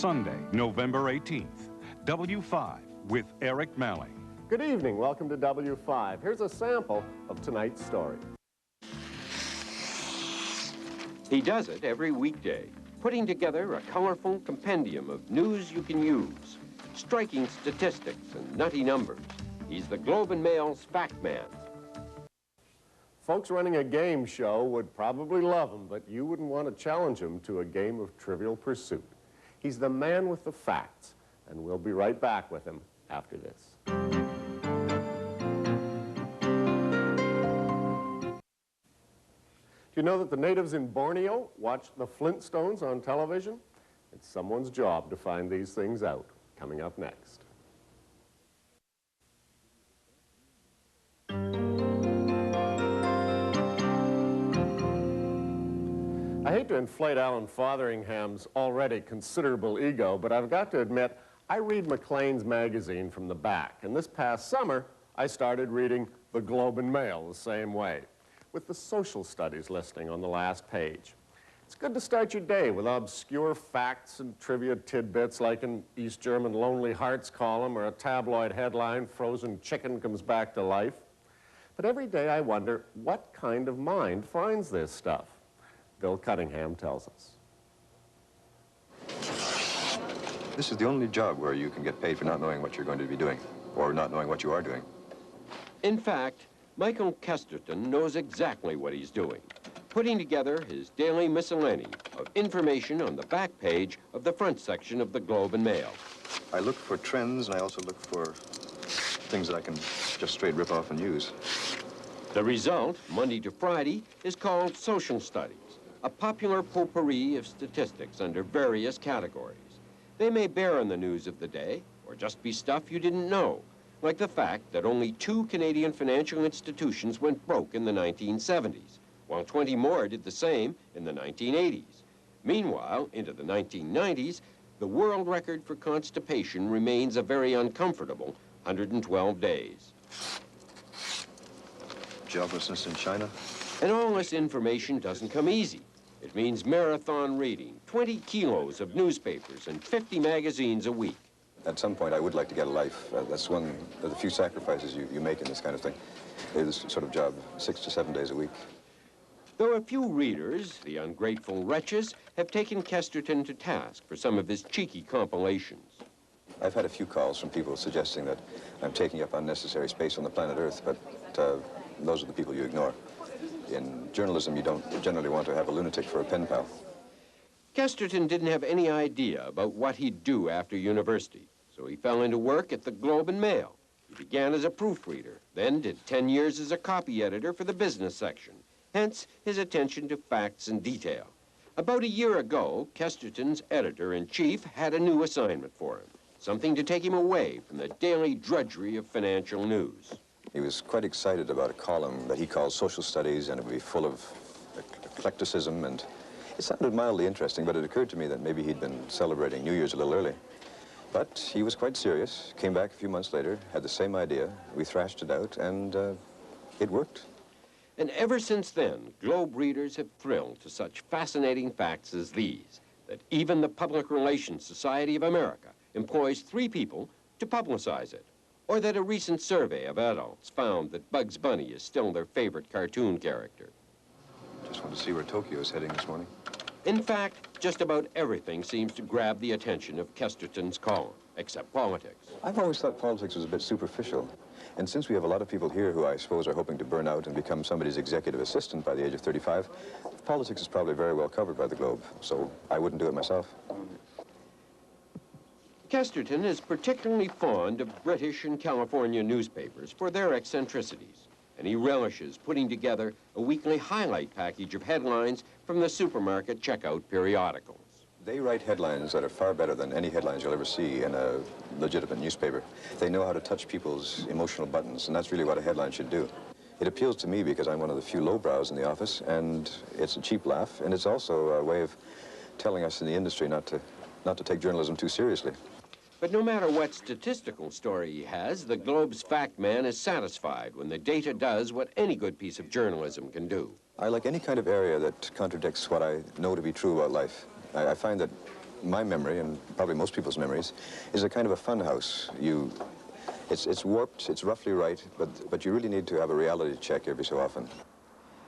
Sunday, November 18th, W5 with Eric Malley. Good evening. Welcome to W5. Here's a sample of tonight's story. He does it every weekday, putting together a colorful compendium of news you can use, striking statistics and nutty numbers. He's the Globe and Mail's Factman. Folks running a game show would probably love him, but you wouldn't want to challenge him to a game of Trivial Pursuit. He's the man with the facts, and we'll be right back with him after this. Do you know that the natives in Borneo watched the Flintstones on television? It's someone's job to find these things out. Coming up next. I hate to inflate Alan Fotheringham's already considerable ego, but I've got to admit, I read Maclean's magazine from the back, and this past summer, I started reading the Globe and Mail the same way, with the social studies listing on the last page. It's good to start your day with obscure facts and trivia tidbits like an East German Lonely Hearts column or a tabloid headline, Frozen Chicken Comes Back to Life. But every day I wonder, what kind of mind finds this stuff? Bill Cunningham tells us. This is the only job where you can get paid for not knowing what you're going to be doing, or not knowing what you are doing. In fact, Michael Kesterton knows exactly what he's doing, putting together his daily miscellany of information on the back page of the front section of the Globe and Mail. I look for trends, and I also look for things that I can just straight rip off and use. The result, Monday to Friday, is called Social Studies, a popular potpourri of statistics under various categories. They may bear on the news of the day, or just be stuff you didn't know, like the fact that only 2 Canadian financial institutions went broke in the 1970s, while 20 more did the same in the 1980s. Meanwhile, into the 1990s, the world record for constipation remains a very uncomfortable 112 days. Joblessness in China. And all this information doesn't come easy. It means marathon reading, 20 kilos of newspapers, and 50 magazines a week. At some point, I would like to get a life. That's one of the few sacrifices you make in this kind of thing. This sort of job, 6 to 7 days a week. Though a few readers, the ungrateful wretches, have taken Kesterton to task for some of his cheeky compilations. I've had a few calls from people suggesting that I'm taking up unnecessary space on the planet Earth, but those are the people you ignore. In journalism, you don't generally want to have a lunatic for a pen pal. Kesterton didn't have any idea about what he'd do after university, so he fell into work at the Globe and Mail. He began as a proofreader, then did 10 years as a copy editor for the business section, hence his attention to facts and detail. About a year ago, Kesterton's editor-in-chief had a new assignment for him, something to take him away from the daily drudgery of financial news. He was quite excited about a column that he called Social Studies, and it would be full of eclecticism, and it sounded mildly interesting, but it occurred to me that maybe he'd been celebrating New Year's a little early. But he was quite serious, came back a few months later, had the same idea, we thrashed it out, and it worked. And ever since then, Globe readers have thrilled to such fascinating facts as these, that even the Public Relations Society of America employs 3 people to publicize it. Or that a recent survey of adults found that Bugs Bunny is still their favorite cartoon character. Just want to see where Tokyo is heading this morning. In fact, just about everything seems to grab the attention of Kesterton's column, except politics. I've always thought politics was a bit superficial. And since we have a lot of people here who I suppose are hoping to burn out and become somebody's executive assistant by the age of 35, politics is probably very well covered by the Globe, so I wouldn't do it myself. Kesterton is particularly fond of British and California newspapers for their eccentricities, and he relishes putting together a weekly highlight package of headlines from the supermarket checkout periodicals. They write headlines that are far better than any headlines you'll ever see in a legitimate newspaper. They know how to touch people's emotional buttons, and that's really what a headline should do. It appeals to me because I'm one of the few lowbrows in the office, and it's a cheap laugh, and it's also a way of telling us in the industry not to take journalism too seriously. But no matter what statistical story he has, the Globe's Factman is satisfied when the data does what any good piece of journalism can do. I like any kind of area that contradicts what I know to be true about life. I find that my memory, and probably most people's memories, is a kind of a fun house. It's warped, it's roughly right, but you really need to have a reality check every so often.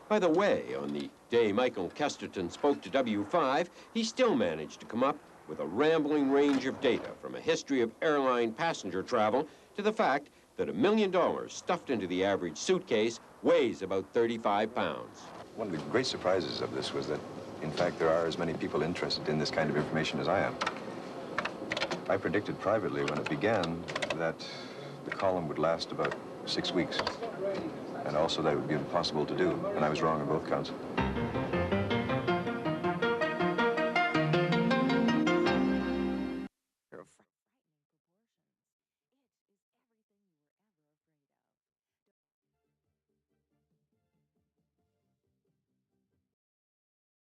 By the way, on the day Michael Kesterton spoke to W5, he still managed to come up with a rambling range of data, from a history of airline passenger travel to the fact that $1 million stuffed into the average suitcase weighs about 35 pounds. One of the great surprises of this was that, in fact, there are as many people interested in this kind of information as I am. I predicted privately when it began that the column would last about 6 weeks, and also that it would be impossible to do, and I was wrong on both counts.